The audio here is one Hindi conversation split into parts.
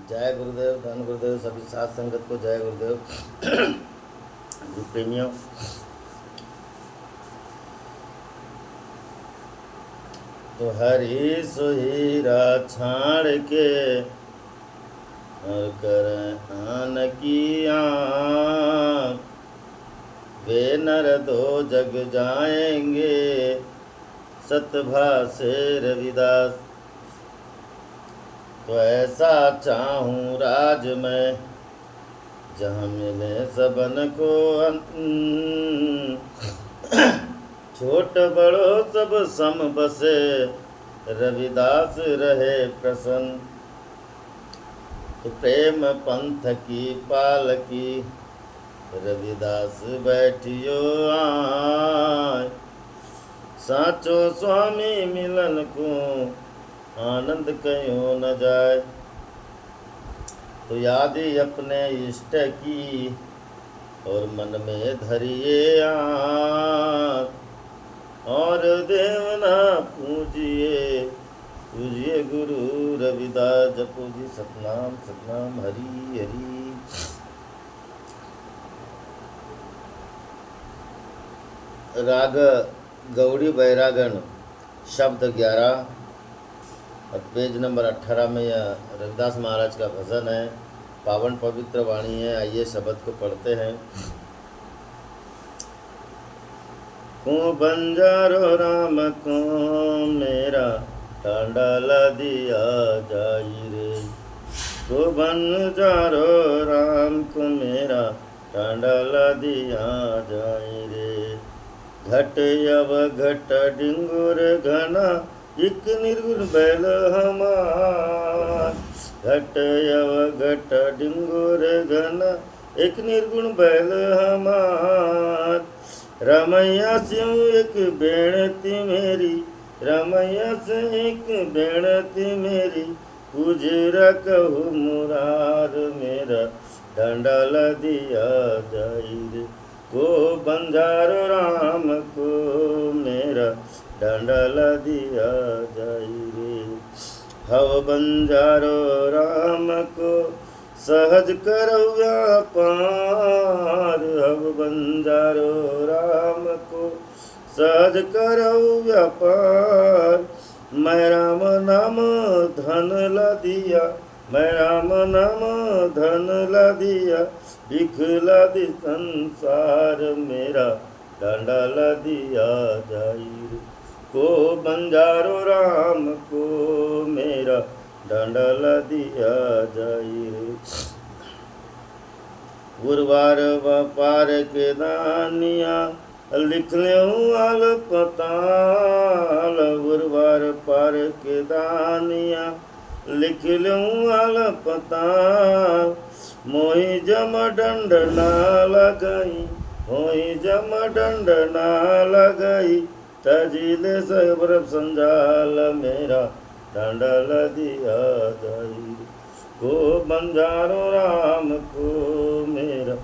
जय गुरुदेव, धन गुरुदेव, सभी साथ संगत को जय गुरुदेव। गुरु प्रेमियों, तो हरि सोहीरा छाड़ के और कर आन की आँख, वे नर दो जग जाएंगे सतभा से रविदास। तो ऐसा चाहूँ राज में जहाँ मिले सबन को छोट बड़ो सब सम बसे, रविदास रहे प्रसन्न। तो प्रेम पंथ की पालकी रविदास बैठियो आय, साचो स्वामी मिलन को आनंद कयो न जाए। तो यादी अपने इष्ट की और मन में धरिए आँख, और देवना पूजिए पूजिए गुरु रविदास। जपो जी सतनाम सतनाम हरि हरि। राग गौड़ी बैरागण शब्द 11 और पेज नंबर 18 में यह रविदास महाराज का भजन है। पावन पवित्र वाणी है। आइए शब्द को पढ़ते हैं। को बंजारो राम को मेरा डांडाला दिया जाई रे, को बंजारो राम को मेरा डांडाला दिया जाई रे। घट यव घट डिंगुर घना एक निर्गुण बैल हमार, घट यव घट डिंगुर घना एक निर्गुण बैल हमार। रमैया से एक बेणती मेरी, रमैया से एक बेणती मेरी, उजरा कहू मुरार मेरा डंडाला दिया जाई रे। को बंजारो राम को मेरा डंडाला दिया जाई रे। हव बंजारो राम को सहज करो व्यापार, हव बंजारो राम को सहज करो व्यापार। मैं राम नाम धन ला दिया, मैं राम नाम धन ला दिया, दिखला दी संसार मेरा डांडाला दिया जाई रे। को बंजारो राम को मेरा डांडाला दिया जाई रे। गुरुवार व्यापार के दानिया लिख ले आल पताल, गुरुवार पार के दानिया लिख लूँ आल पताल। मोही जम डंड ना लगई, मोही जम डंड ना लगई, तजिले सबर संजाल मेरा डांडाला दिया जाई। को बंजारो राम को मेरा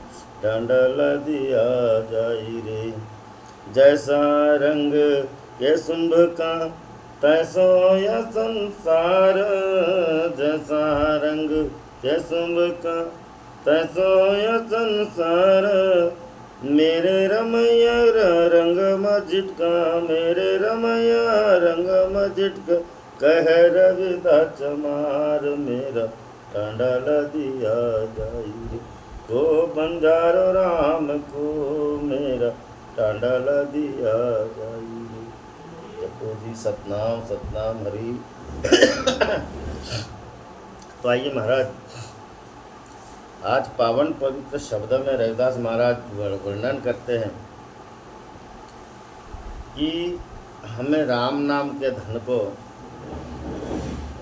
डांडाला दिया जाई रे। जैसा रंग ये शुंभ का तैसो या संसार, जैसा रंग ये शुंभ का तैसो या संसार। मेरे रमैया रंग मजिटका, मेरे रमैया रंग मजिटका, कह रविदास चमार मेरा डांडाला दिया जाई रे। को बंजारो राम को मेरा डांडाला दिया जाई रे। जपो जी सतनाम सतनाम हरि। तो आइए महाराज, आज पावन पवित्र शब्दों में रविदास महाराज वर्णन करते हैं कि हमें राम नाम के धन को,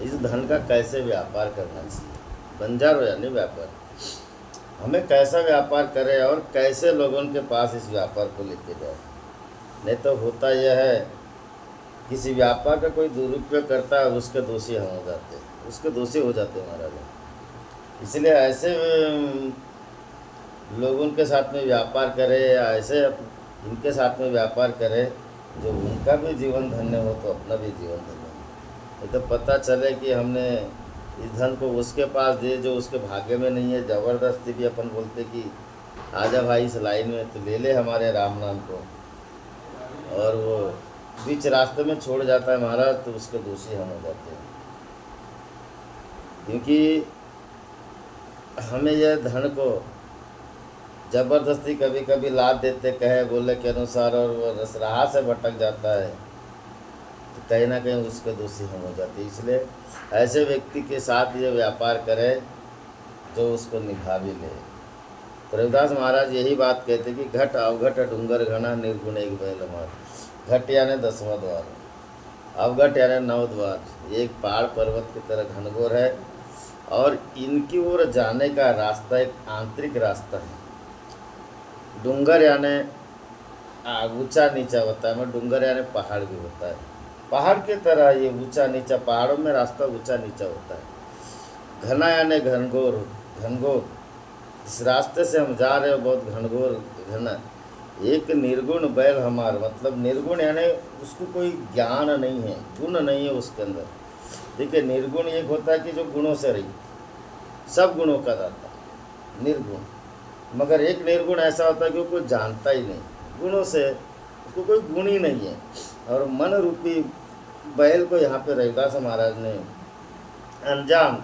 इस धन का कैसे व्यापार करना चाहिए। बंजारो यानी व्यापार, हमें कैसा व्यापार करें और कैसे लोगों के पास इस व्यापार को लेके जाए। नहीं तो होता यह है, किसी व्यापार का कोई दुरुपयोग करता है, उसके दोषी हम हो जाते हैं, उसके दोषी हो जाते हैं महाराज। इसलिए ऐसे लोगों के साथ में व्यापार करें या ऐसे इनके साथ में व्यापार करें जो उनका भी जीवन धन्य हो तो अपना भी जीवन धन्य हो। नहीं तो पता चले कि हमने इस धन को उसके पास दे जो उसके भाग्य में नहीं है। ज़बरदस्ती भी अपन बोलते कि आजा भाई इस लाइन में तो ले ले हमारे राम नाम को, और वो बीच रास्ते में छोड़ जाता है महाराज, तो उसके दोषी हम हो जाते हैं। क्योंकि हमें यह धन को ज़बरदस्ती कभी कभी लाद देते कहे बोले के अनुसार, और वो राह से भटक जाता है, तो कहीं ना कहीं उसके दोषी हम हो जाते हैं। इसलिए ऐसे व्यक्ति के साथ ये व्यापार करें जो उसको निभा भी ले। तो रविदास महाराज यही बात कहते कि घट अवघट डूंगर घना निर्गुण एक बैल मार। घट यानी 10वां द्वार, अवघट यानी 9 द्वार। एक पहाड़ पर्वत की तरह घनघोर है, और इनकी ओर जाने का रास्ता एक आंतरिक रास्ता है। डूंगर यानी ऊंचा नीचा होता है, डूंगर यानी पहाड़ भी होता है। पहाड़ की तरह ये ऊंचा नीचा, पहाड़ों में रास्ता ऊंचा नीचा होता है। घना यानी घनघोर, घनघोर इस रास्ते से हम जा रहे हो बहुत घनघोर घना। एक निर्गुण बैल हमार, मतलब निर्गुण यानी उसको कोई ज्ञान नहीं है, गुण नहीं है उसके अंदर। देखिए निर्गुण एक होता है कि जो गुणों से रही, सब गुणों का दाता निर्गुण। मगर एक निर्गुण ऐसा होता है कि वो कोई जानता ही नहीं, गुणों से उसको कोई गुण ही नहीं है। और मन रूपी बैल को यहाँ पे रविदास महाराज ने अनजान,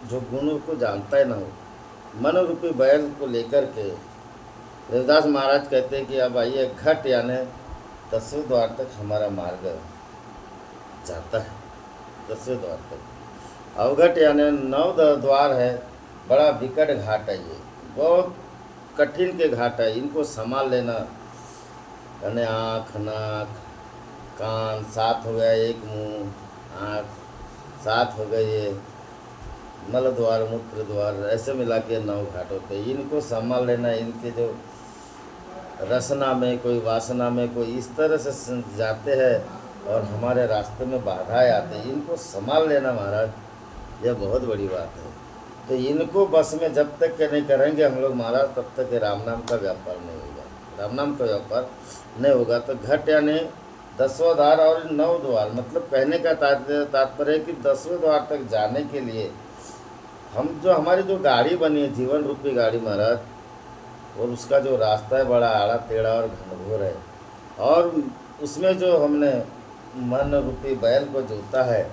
जो गुणों को जानता ही ना हो, मन रूपी बैल को लेकर के रविदास महाराज कहते हैं कि अब आइए घट यानी 10वें द्वार तक हमारा मार्ग जाता है। 10वें द्वार तक अवघट यानी 9 द्वार है। बड़ा विकट घाट है, ये बहुत कठिन के घाट है। इनको संभाल लेना, यानी आँख नाक कान 7 हो गया, एक मुंह आँख 7 हो गए, ये मल द्वार मूत्र द्वार, ऐसे मिला के 9 घाट होते हैं। इनको संभाल लेना, इनके जो रसना में कोई वासना में कोई इस तरह से जाते हैं और हमारे रास्ते में बाधाएं आते हैं, इनको संभाल लेना महाराज, यह बहुत बड़ी बात है। तो इनको बस में जब तक के नहीं करेंगे हम लोग महाराज, तब तक के राम नाम का व्यापार नहीं होगा, राम नाम का व्यापार नहीं होगा। तो घट यानी 10वां द्वार और 9 द्वार, मतलब कहने का तात्पर्य है कि 10वें द्वार तक जाने के लिए हम जो हमारी जो गाड़ी बनी है, जीवन रूपी गाड़ी महाराज, और उसका जो रास्ता है बड़ा आड़ा टेढ़ा और घनघोर है, और उसमें जो हमने मन रूपी बैल को जोता है,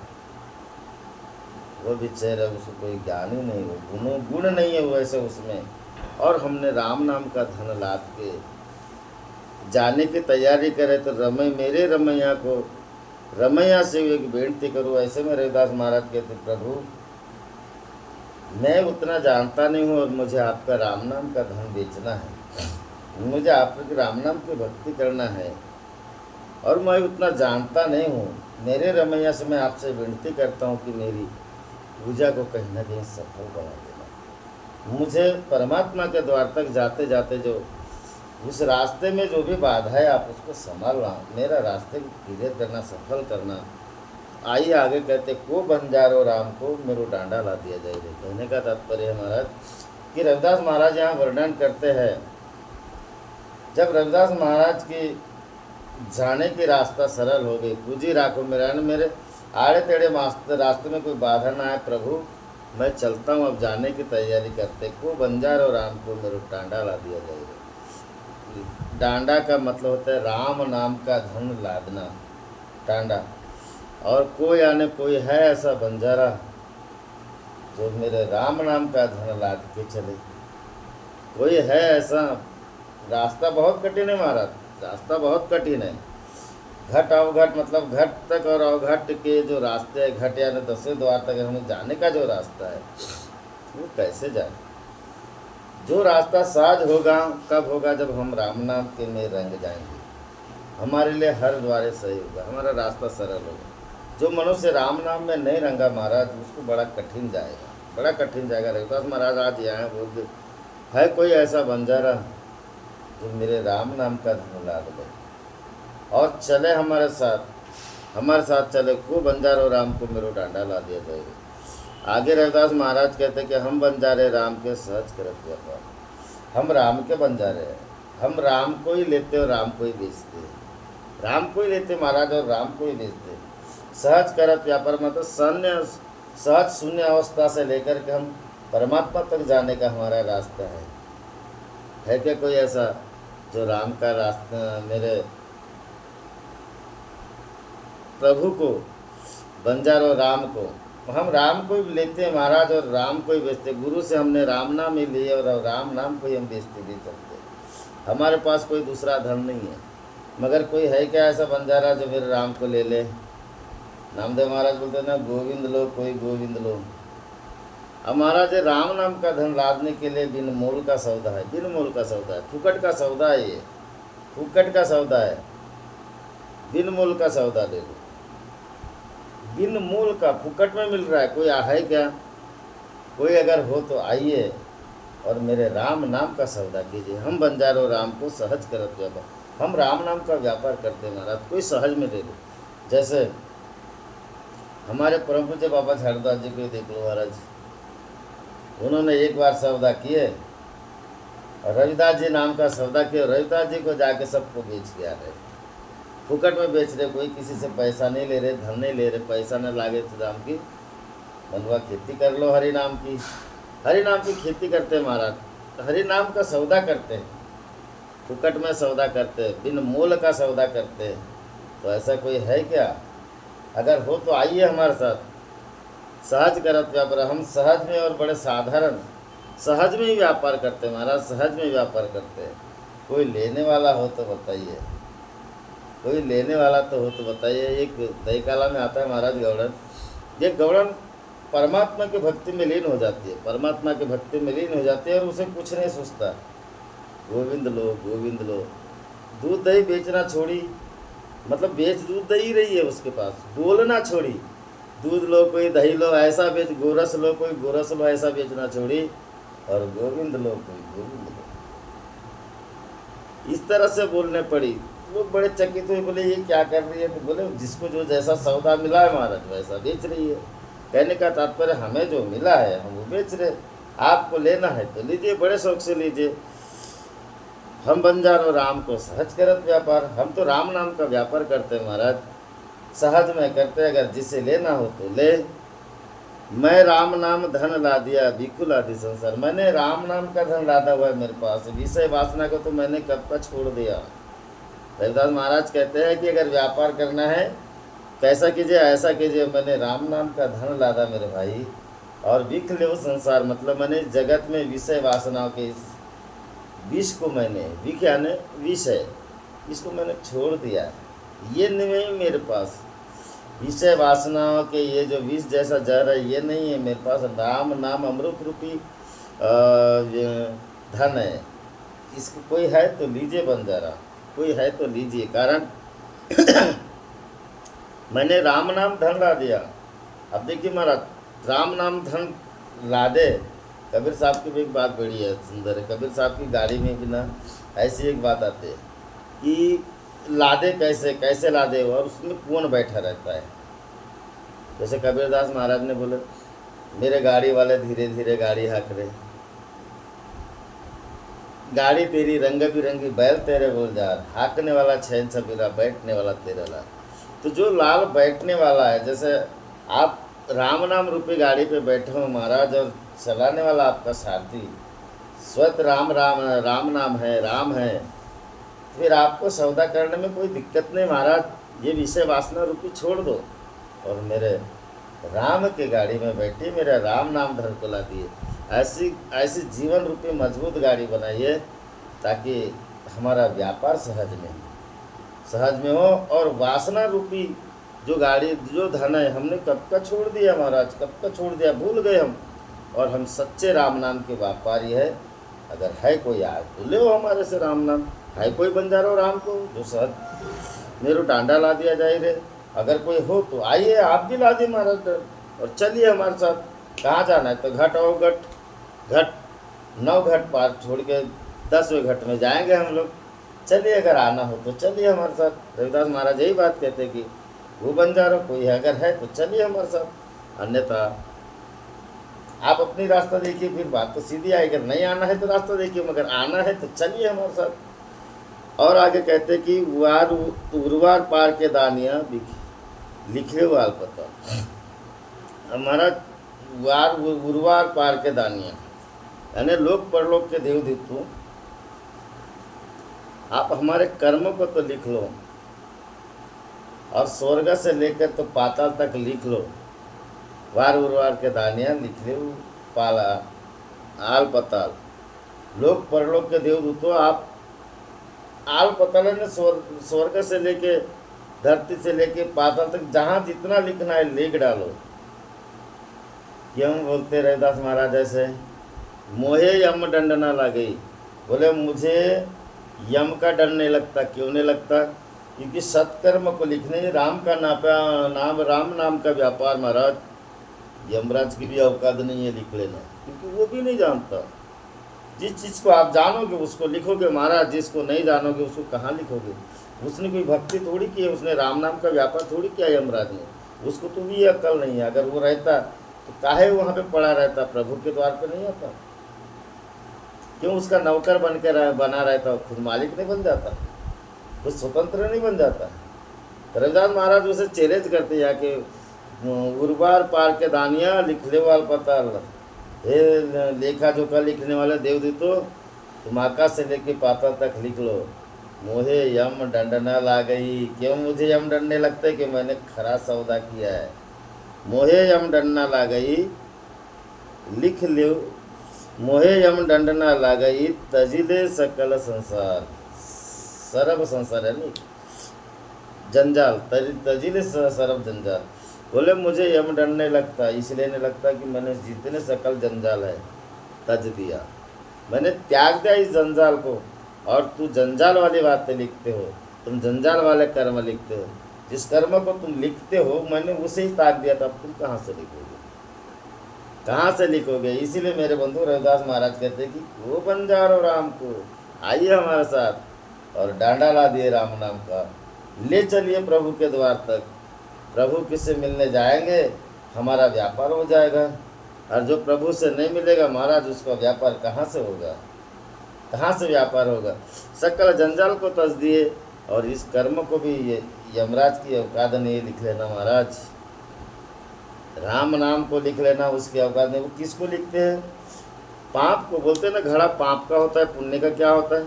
वो बेचारा उसको कोई ज्ञान ही नहीं हो, गुण नहीं है वैसे उसमें। और हमने राम नाम का धन लाद के जाने की तैयारी करे, तो मेरे रमैया को रमैया से एक बेनती करूँ। ऐसे में रविदास महाराज कहते प्रभु मैं उतना जानता नहीं हूँ, और मुझे आपका राम नाम का धन बेचना है, मुझे आपके राम नाम की भक्ति करना है, और मैं उतना जानता नहीं हूँ। मेरे रमैया से मैं आपसे विनती करता हूँ कि मेरी पूजा को कहीं ना कहीं सफल बना देना। मुझे परमात्मा के द्वार तक जाते जाते जो उस रास्ते में जो भी बाधा है आप उसको संभालना, मेरा रास्ते को क्लियर करना, सफल करना। आइए आगे कहते को बंजारो राम को मेरो डांडा ला दिया जाएगा। कहने का तात्पर्य है महाराज कि रविदास महाराज यहाँ वर्णन करते हैं, जब रविदास महाराज की जाने की रास्ता सरल हो गई, पूजी राखो मेरे आड़े टेढ़े रास्ते में कोई बाधा ना है प्रभु, मैं चलता हूँ, अब जाने की तैयारी करते को बंजारो राम को मेरो डांडा ला दिया जाएगा। डांडा का मतलब होता है राम नाम का धन लादना, डांडा। और कोई यानी कोई है ऐसा बंजारा जो मेरे राम नाम का धन लाद के चले, कोई है ऐसा। रास्ता बहुत कठिन है महाराज, रास्ता बहुत कठिन है। घट अवघट मतलब घट तक और अवघट के जो रास्ते हैं, घट यानी 10वें द्वार तक हमें जाने का जो रास्ता है वो कैसे जाए। जो रास्ता सहज होगा कब होगा, जब हम राम नाम के में रंग जाएंगे, हमारे लिए हर द्वारे सही होगा, हमारा रास्ता सरल होगा। जो मनुष्य राम नाम में नहीं रंगा महाराज, उसको बड़ा कठिन जाएगा, बड़ा कठिन जाएगा। रविदास महाराज आज यहाँ बोलते है कोई ऐसा बंजारा जो मेरे राम नाम का धन लाद दे और चले हमारे साथ चले, को बंजारो राम को मेरो डांडा ला दिया जाएगा। आगे रविदास महाराज कहते कि हम बंजारे राम के सहज करत व्यापार, हम राम के बंजारे हैं, हम राम को ही लेते और राम को ही बेचते, राम को ही लेते महाराज और राम को ही बेचते। सहज करत व्यापार मतलब सहज शून्य अवस्था से लेकर के हम परमात्मा तक जाने का हमारा रास्ता है क्या कोई ऐसा जो राम का रास्ता, मेरे प्रभु को, बंजारो राम को, हम राम को ही लेते हैं महाराज और राम को ही बेचते। गुरु से हमने राम नाम ही लिए और राम नाम को ही हम बेचते भी चलते। हमारे पास कोई दूसरा धन नहीं है। मगर कोई है क्या ऐसा बंजारा जो मेरे राम को ले ले? नामदेव महाराज बोलते हैं ना, गोविंद लो कोई गोविंद लो। अब महाराज राम नाम का धन लादने के लिए बिन मोल का सौदा है, बिन मोल का सौदा है, फुकट का सौदा है, ये फुकट का सौदा है, बिन मोल का सौदा ले लो। बिन मूल का फुकट में मिल रहा है। कोई है क्या? कोई अगर हो तो आइए और मेरे राम नाम का सौदा कीजिए। हम बंजारो राम को सहज करत व्यापार, हम राम नाम का व्यापार करते हैं महाराज। कोई सहज में ले लो। जैसे हमारे परम पूज्य बाबा झाड़दास जी को देख लो महाराज, उन्होंने एक बार सौदा किए, रविदास जी नाम का सौदा किया, रविदास जी को जाके सबको बेच के आ रहे, फुकट में बेच रहे। कोई किसी से पैसा नहीं ले रहे, धन नहीं ले रहे। पैसा न लागे तो राम की मनवा खेती कर लो, हरि नाम की, हरि नाम की खेती करते हैं महाराज। हरि नाम का सौदा करते हैं, फुकट में सौदा करते हैं, बिन मूल का सौदा करते हैं। तो ऐसा कोई है क्या? अगर हो तो आइए हमारे साथ। सहज करत व्यापार, हम सहज में और बड़े साधारण सहज में ही व्यापार करते हैं महाराज, सहज में व्यापार करते हैं। कोई लेने वाला हो तो बताइए, कोई लेने वाला तो हो तो बताइए। एक दहीकाला में आता है महाराज गौड़न, ये गौड़न परमात्मा की भक्ति में लीन हो जाती है, परमात्मा की भक्ति में लीन हो जाती है और उसे कुछ नहीं सोचता। गोविंद लो गोविंद लो। दूध दही बेचना छोड़ी, मतलब बेच दूध दही रही है उसके पास, बोलना छोड़ी। दूध लो कोई दही लो ऐसा बेच, गोरस लो कोई गोरस लो ऐसा बेचना छोड़ी, और गोविंद लो कोई गोविंद लो, इस तरह से बोलने पड़ी। लोग बड़े चकित हुए, बोले ये क्या कर रही है? तो बोले जिसको जो जैसा सौदा मिला है महाराज वैसा बेच रही है। कहने का तात्पर्य हमें जो मिला है हम वो बेच रहे, आपको लेना है तो लीजिए, बड़े शौक से लीजिए। हम बंजारो राम को सहज करत व्यापार, हम तो राम नाम का व्यापार करते हैं महाराज, सहज में करते। अगर जिसे लेना हो तो ले। मैं राम नाम धन ला दिया बिकुल आदि संसार, मैंने राम नाम का धन लादा हुआ है मेरे पास, विषय वासना को तो मैंने कब का छोड़ दिया। रविदास महाराज कहते हैं कि अगर व्यापार करना है कैसा कीजिए, ऐसा कीजिए, मैंने राम नाम का धन लादा मेरे भाई, और बिक ले संसार, मतलब मैंने जगत में विषय वासनाओं के इस विष को, मैंने विष यानी विष है, इसको मैंने छोड़ दिया। ये नहीं मेरे पास विषय वासनाओं के, ये जो विष जैसा जहर है ये नहीं है मेरे पास। राम नाम अमृत रूपी धन है, इसको कोई है तो लीजिए बंजारा, कोई है तो लीजिए। कारण मैंने राम नाम धन ला दिया। अब देखिए महाराज, राम नाम धन ला दे। कबीर साहब की भी एक बात बड़ी है, सुंदर है। कबीर साहब की गाड़ी में भी ना ऐसी एक बात आती है कि लादे कैसे कैसे लादे, और उसमें कौन बैठा रहता है। जैसे कबीरदास महाराज ने बोले, मेरे गाड़ी वाले धीरे धीरे गाड़ी हाँक रहे, गाड़ी तेरी रंग बिरंगी बैल तेरे गुलजार, हाँकने वाला छैन सबीरा बैठने वाला तेरा लाल। तो जो लाल बैठने वाला है, जैसे आप राम नाम रूपी गाड़ी पे बैठे हो महाराज, और चलाने वाला आपका सारथी स्वत राम राम राम नाम है, राम है, फिर आपको सौदा करने में कोई दिक्कत नहीं महाराज। ये विषय वासना रूपी छोड़ दो और मेरे राम के गाड़ी में बैठी मेरे राम नाम धन को ला दिए। ऐसी ऐसी जीवन रूपी मजबूत गाड़ी बनाइए ताकि हमारा व्यापार सहज में हो। और वासना रूपी जो गाड़ी, जो धन है, हमने कब का छोड़ दिया महाराज, कब का छोड़ दिया, भूल गए हम। और हम सच्चे राम नाम के व्यापारी है। अगर है कोई आज तो ले हमारे से राम नाम, है कोई बंजारो राम को जो सहज मेरे डांडा ला दिया जाए रे। अगर कोई हो तो आइए, आप भी ला दिए महाराज, और चलिए हमारे साथ। कहाँ जाना है? तो घट और घट 9 घट पार छोड़ के 10वें घट में जाएंगे हम लोग। चलिए, अगर आना हो तो चलिए हमारे साथ। रविदास महाराज यही बात कहते कि वो बंजारो कोई अगर है तो चलिए हमारे साथ, अन्यथा आप अपनी रास्ता देखिए, फिर बात तो सीधी आएगी। अगर नहीं आना है तो रास्ता देखिए, मगर आना है तो चलिए हमारे साथ। और आगे कहते कि उर्वार पार के दानिया लिखे वाल पता। हमारा वार गुरुवार पार के दानिया, यानी लोक परलोक के देवदूतों, आप हमारे कर्मों को तो लिख लो, और स्वर्ग से लेकर तो पाताल तक लिख लो। वार गुरुवार के दानिया लिख लो, पाला आल पताल, लोक परलोक के देवदूतों, आप आल पताल ने स्वर्ग से लेके धरती से लेके पाताल तक जहाँ जितना लिखना है लिख डालो। क्यों बोलते रविदास महाराज ऐसे, मोहे यम दंड ना लगे, बोले मुझे यम का डर नहीं लगता। क्यों नहीं लगता? क्योंकि सत्कर्म को लिखने राम का नाम राम नाम का व्यापार महाराज, यमराज की भी औकात नहीं है लिख लेना, क्योंकि वो भी नहीं जानता। जिस चीज़ को आप जानोगे उसको लिखोगे महाराज, जिसको नहीं जानोगे उसको कहाँ लिखोगे। उसने कोई भक्ति थोड़ी की है, उसने राम नाम का व्यापार थोड़ी किया यमराज ने, उसको तो भी अक्ल नहीं है। अगर वो रहता तो काहे वहाँ पे पड़ा रहता, प्रभु के द्वार पे नहीं आता? क्यों उसका नौकर बना रहता, खुद मालिक नहीं बन जाता, खुद स्वतंत्र नहीं बन जाता? रविदास महाराज उसे चैलेंज करते जाके, गुरुवार पार के दानिया लिख ले वाल पता, हे लेखा जोखा लिखने वाले देवदूतों, तुम आकाश से लेके पाताल तक लिख लो, मोहे यम दंड न ला गई। क्यों मुझे यम डंडने लगते कि मैंने खरा सौदा किया है। मोहे यम दंड न ला गई, लिख लो, मोहे यम दंड न ला गई, तजिले सकल संसार, सरब संसार है नहीं जंजाल, तजिले सरब जंजाल। बोले मुझे यम डर नहीं लगता, इसलिए नहीं लगता कि मैंने जितने सकल जंजाल है तज दिया, मैंने त्याग दिया इस जंजाल को। और तू जंजाल वाली बातें लिखते हो, तुम जंजाल वाले कर्म लिखते हो। जिस कर्म को तुम लिखते हो मैंने उसे ही त्याग दिया, तब तुम कहाँ से लिखोगे, कहाँ से लिखोगे? इसीलिए मेरे बंधु रविदास महाराज कहते कि वो बंजारो राम को, आइए हमारे साथ और डांडा ला दिए राम नाम का, ले चलिए प्रभु के द्वार तक। प्रभु किससे मिलने जाएंगे, हमारा व्यापार हो जाएगा। और जो प्रभु से नहीं मिलेगा महाराज, उसका व्यापार कहाँ से होगा, कहाँ से व्यापार होगा? सकल जंजाल को तज दिए, और इस कर्म को भी ये यमराज की औकात नहीं लिख लेना महाराज। राम नाम को लिख लेना, उसकी औकात नहीं। वो किसको लिखते हैं? पाप को बोलते हैं ना, घड़ा पाप का होता है, पुण्य का क्या होता है?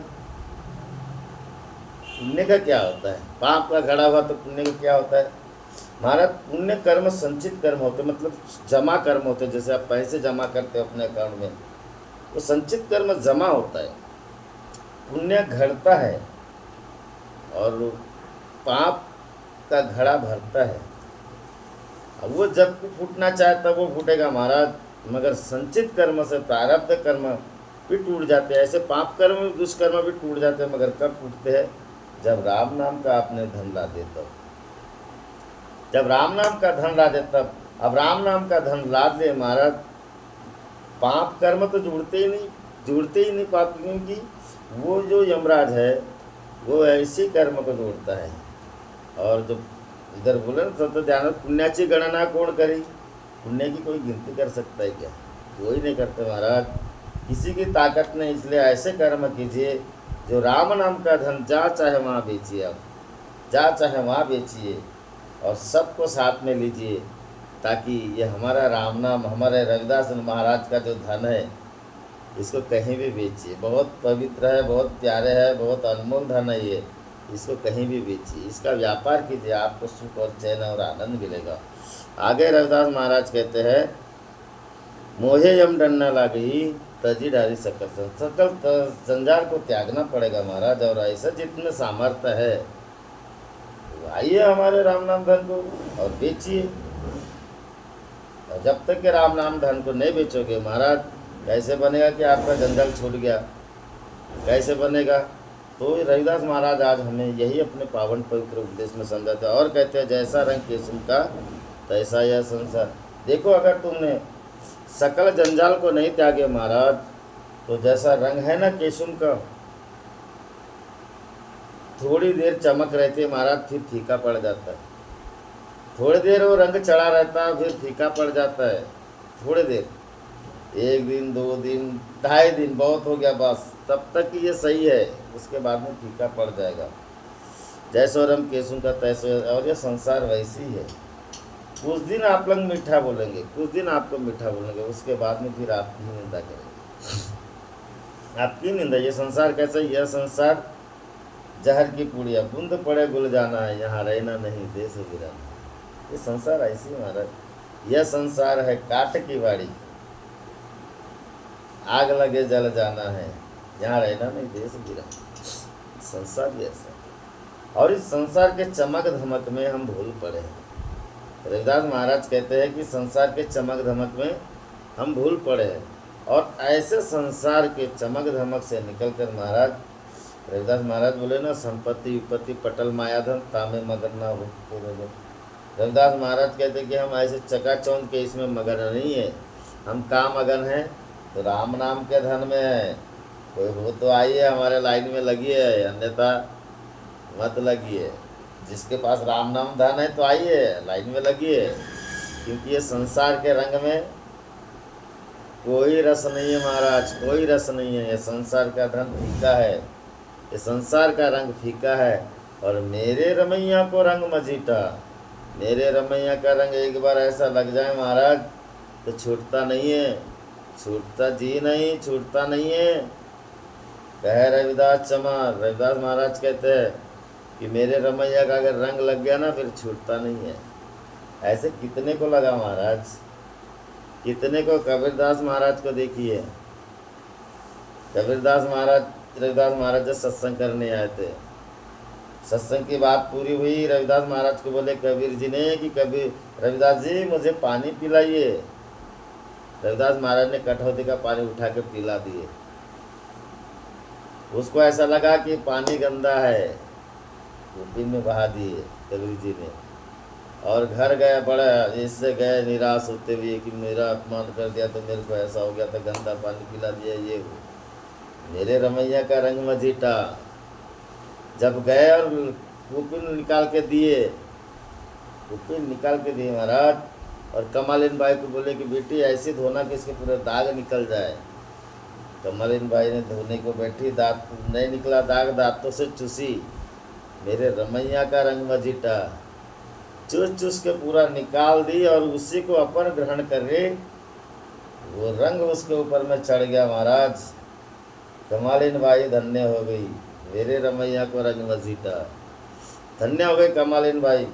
पुण्य का क्या होता है? पाप का घड़ा हुआ तो पुण्य का क्या होता है महाराज? पुण्य कर्म संचित कर्म होते, मतलब जमा कर्म होते। जैसे आप पैसे जमा करते हो अपने अकाउंट में, वो संचित कर्म जमा होता है, पुण्य घड़ता है, और पाप का घड़ा भरता है। अब वो जब फूटना चाहे तब वो फूटेगा महाराज, मगर संचित कर्म से प्रारब्ध कर्म भी टूट जाते हैं। ऐसे पाप कर्म दुष्कर्म भी टूट जाते हैं, मगर कब टूटते हैं? जब राम नाम का आपने धन ला दे तब, जब राम नाम का धन ला दे तब। अब राम नाम का धन ला दे महाराज, पाप कर्म तो जुड़ते ही नहीं पाप, क्योंकि वो जो यमराज है वो ऐसी कर्म को जोड़ता है। और जो इधर बोले ना तो ध्यान, पुण्याची गणना कौन करी? पुण्य की कोई गिनती कर सकता है क्या? कोई नहीं करते महाराज, किसी की ताकत नहीं। इसलिए ऐसे कर्म कीजिए जो राम नाम का धन जा चाहे वहाँ बेचिए, आप जा चाहे वहाँ बेचिए, और सबको साथ में लीजिए, ताकि ये हमारा राम नाम, हमारे रविदास महाराज का जो धन है, इसको कहीं भी बेचिए। बहुत पवित्र है, बहुत प्यारे है, बहुत अनमोल धन है ये, इसको कहीं भी बेचिए, इसका व्यापार कीजिए, आपको सुख और चैन और आनंद मिलेगा। आगे रविदास महाराज कहते हैं, मोहे यम डर न लागी, तजी डारी सकल जंजाल को त्यागना पड़ेगा महाराज। और ऐसा जितने सामर्थ्य है, आइए हमारे राम नाम धन को और बेचिए। और जब तक के राम नाम धन को नहीं बेचोगे महाराज, कैसे बनेगा कि आपका जंजाल छूट गया? कैसे बनेगा? तो रविदास महाराज आज हमें यही अपने पावन पवित्र उपदेश में समझाते हैं, और कहते हैं, जैसा रंग केसुम का तैसा यह संसार। देखो, अगर तुमने सकल जंजाल को नहीं त्यागे महाराज, तो जैसा रंग है ना केसुम का, थोड़ी देर चमक रहती है महाराज, फिर फीका पड़ जाता है। थोड़ी देर वो रंग चढ़ा रहता है, फिर फीका पड़ जाता है। थोड़ी देर, 1 दिन 2 दिन 2.5 दिन बहुत हो गया, बस तब तक ये सही है, उसके बाद में फीका पड़ जाएगा। जैसो रंग केसुम का तैसो, और ये संसार वैसी है। कुछ दिन आप लोग मीठा बोलेंगे, कुछ दिन आपको मीठा बोलेंगे, उसके बाद में फिर आपकी निंदा करेंगे। आपकी निंदा। ये संसार कैसा? यह संसार जहर की पुड़िया, बूंद पड़े गुल जाना है, यहाँ रहना नहीं देश गिराना। ये संसार ऐसी है महाराज। यह संसार है काट की बाड़ी, आग लगे जल जाना है, यहाँ रहना नहीं देश गिराना। संसार ही ऐसा है। और इस संसार के चमक धमक में हम भूल पड़े हैं। रविदास महाराज कहते हैं कि संसार के चमक धमक में हम भूल पड़े हैं। और ऐसे संसार के चमक धमक से निकलकर महाराज, रविदास महाराज बोले ना, संपत्ति विपत्ति पटल मायाधन तामे मगन ना हो। रविदास महाराज कहते हैं कि हम ऐसे चकाचौंध के इसमें मगन नहीं है। हम काम मगन हैं तो राम नाम के धन में है। कोई हो तो आइए हमारे लाइन में लगिए, अन्यथा मत लगिए। जिसके पास राम नाम धन है तो आइए लाइन में लगिए, क्योंकि ये संसार के रंग में कोई रस नहीं है महाराज, कोई रस नहीं है। ये संसार का धन फीका है, ये संसार का रंग फीका है। और मेरे रमैया को रंग मजीठा, मेरे रमैया का रंग एक बार ऐसा लग जाए महाराज तो छूटता नहीं है, छूटता जी नहीं, छूटता नहीं है। कह रविदास चमार, रविदास महाराज कहते हैं कि मेरे रमैया का अगर रंग लग गया ना फिर छूटता नहीं है। ऐसे कितने को लगा महाराज, कितने को। कबीरदास महाराज को देखिए, कबीरदास महाराज, रविदास महाराज जब सत्संग करने आए थे, सत्संग की बात पूरी हुई, रविदास महाराज को बोले कबीर जी ने कि कबीर रविदास जी मुझे पानी पिलाइए। रविदास महाराज ने कटौती का पानी उठा के पिला दिए। उसको ऐसा लगा कि पानी गंदा है, दिन में बहा दिए कबीर जी ने। और घर गए, बड़ा इससे गए निराश होते हुए कि मेरा अपमान कर दिया तो मेरे को ऐसा हो गया था, गंदा पानी पिला दिया, ये वो। मेरे रमैया का रंग मजीठा। जब गए और कुपिन निकाल के दिए, कुपिन निकाल के दिए महाराज, और कमालिन बाई को बोले कि बेटी ऐसे धोना कि इसके पूरे दाग निकल जाए। कमालिन बाई ने धोने को बैठी, दांत नहीं निकला दाग, दांतों से चूसी। मेरे रमैया का रंग मजीठा, चूस चूस के पूरा निकाल दी और उसी को अपन ग्रहण करे, वो रंग उसके ऊपर में चढ़ गया महाराज। कमालिन बाई धन्य हो गई, मेरे रमैया को रंग मजीठा, धन्य हो गई कमालिन बाई।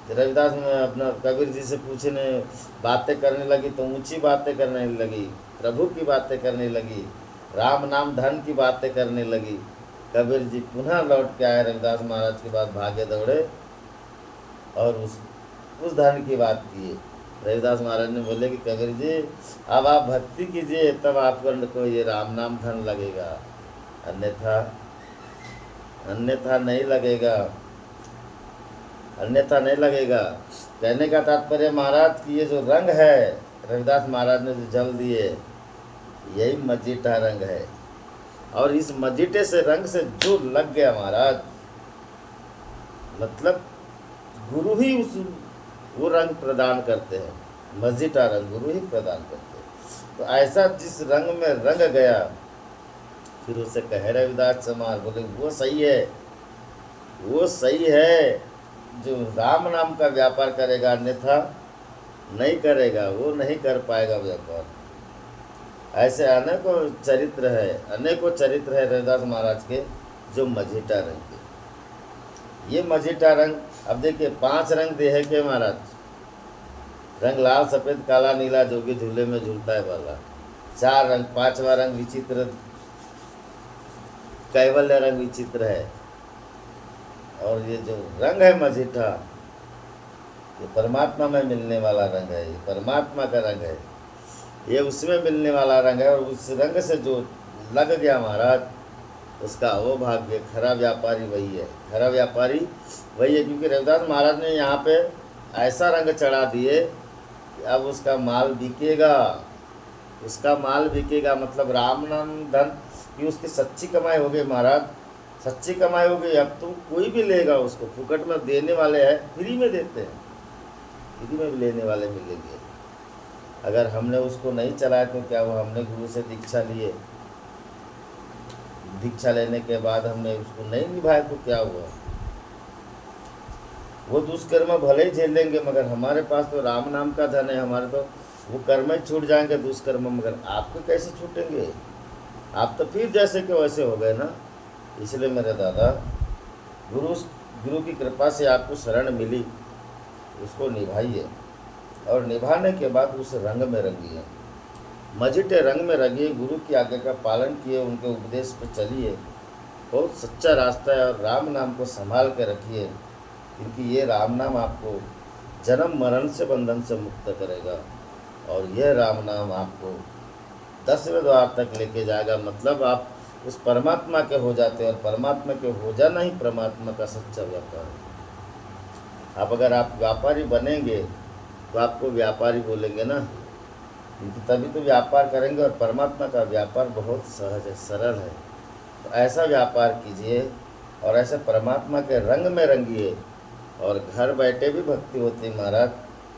रविदास में अपना कबीर जी से पूछने बातें करने लगी तो ऊंची बातें करने लगी, प्रभु की बातें करने लगी, राम नाम धन की बातें करने लगी। कबीर जी पुनः लौट के आए रविदास महाराज के बाद, भागे दौड़े और उस धन की बात किए। रविदास महाराज ने बोले कि कबीर जी अब आप भक्ति कीजिए तब आपको ये राम नाम धन लगेगा, अन्यथा नहीं लगेगा, अन्यथा नहीं लगेगा। कहने का तात्पर्य महाराज कि ये जो रंग है रविदास महाराज ने जो जल दिए, यही मजीठा रंग है। और इस मजीठे से रंग से जो लग गया महाराज, मतलब गुरु ही वो रंग प्रदान करते हैं, मजीठा रंग गुरु ही प्रदान करते हैं। तो ऐसा जिस रंग में रंग गया, फिर उसे कहे रविदास चमार, बोले वो सही है, वो सही है जो राम नाम का व्यापार करेगा, अन्यथा नहीं करेगा, वो नहीं कर पाएगा व्यापार। ऐसे अनेकों चरित्र है, अनेकों चरित्र है रविदास महाराज के जो मजीठा रंग के। ये मजीठा रंग, अब देखिए 5 रंग देह के महाराज, रंग लाल सफ़ेद काला नीला जोगी झूले में झूलता है वाला। 4 रंग, 5वां रंग विचित्र, कैवल्य रंग विचित्र है। और ये जो रंग है मजीठा, ये परमात्मा में मिलने वाला रंग है, ये परमात्मा का रंग है, ये उसमें मिलने वाला रंग है। और उस रंग से जो लग गया महाराज, उसका वो भाग्य, खरा व्यापारी वही है, खरा व्यापारी वही है। क्योंकि रविदास महाराज ने यहाँ पे ऐसा रंग चढ़ा दिए कि अब उसका माल बिकेगा, उसका माल बिकेगा। मतलब राम नाम धन की उसकी सच्ची कमाई हो गई महाराज, सच्ची कमाई हो गई। अब तो कोई भी लेगा उसको, फुकट में देने वाले हैं, फ्री में देते हैं, फ्री में भी लेने वाले मिलेंगे। अगर हमने उसको नहीं चलाया तो क्या हुआ? हमने गुरु से दीक्षा लिए, दीक्षा लेने के बाद हमने उसको नहीं निभाया तो क्या हुआ? वो दुष्कर्म भले ही झेल लेंगे, मगर हमारे पास तो राम नाम का धन है, हमारे तो वो कर्म ही छूट जाएंगे दुष्कर्म, मगर आपके कैसे छूटेंगे? आप तो फिर जैसे के वैसे हो गए ना। इसलिए मेरे दादा, गुरु गुरु की कृपा से आपको शरण मिली, उसको निभाइए, और निभाने के बाद उस रंग में रंगिए, मझिटे रंग में रंगिए, गुरु की आज्ञा का पालन किए, उनके उपदेश पर चलिए। बहुत सच्चा रास्ता है, और राम नाम को संभाल के रखिए, क्योंकि ये राम नाम आपको जन्म मरण से बंधन से मुक्त करेगा, और यह राम नाम आपको 10वें द्वार तक लेके जाएगा। मतलब आप उस परमात्मा के हो जाते हैं, और परमात्मा के हो जाना ही परमात्मा का सच्चा व्यापार है। अगर आप व्यापारी बनेंगे तो आपको व्यापारी बोलेंगे ना, क्योंकि तभी तो व्यापार करेंगे, और परमात्मा का व्यापार बहुत सहज है, सरल है। तो ऐसा व्यापार कीजिए, और ऐसे परमात्मा के रंग में रंगिए, और घर बैठे भी भक्ति होती है महाराज।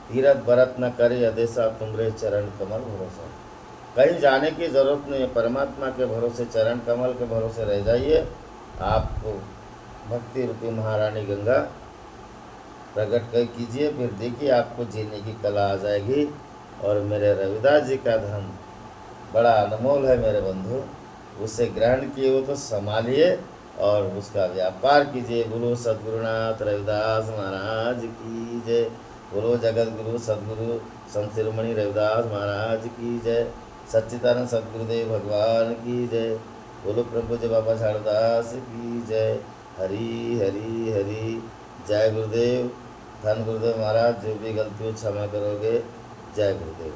तीरथ भरत न करे अदेसा, तुमरे चरण कमल भरोसा। कहीं जाने की ज़रूरत नहीं है, परमात्मा के भरोसे, चरण कमल के भरोसे रह जाइए। आपको भक्ति रूपी महारानी गंगा प्रकट कर कीजिए, फिर देखिए आपको जीने की कला आ जाएगी। और मेरे रविदास जी का धन बड़ा अनमोल है मेरे बंधु, उसे ग्रहण किए हो तो संभालिए और उसका व्यापार कीजिए। बोलो सद्गुरुनाथ रविदास महाराज की जय। बोलो जगत गुरु सद्गुरु संत शिरोमणि रविदास महाराज की जय। सच्चिदानंद सद्गुरुदेव भगवान की जय। बोलो प्रभु जय बाबा झाड़दास की जय। हरी हरी हरी। जय गुरुदेव। धन गुरुदेव महाराज, जो भी गलती हो क्षमा करोगे। जय गुरुदेव।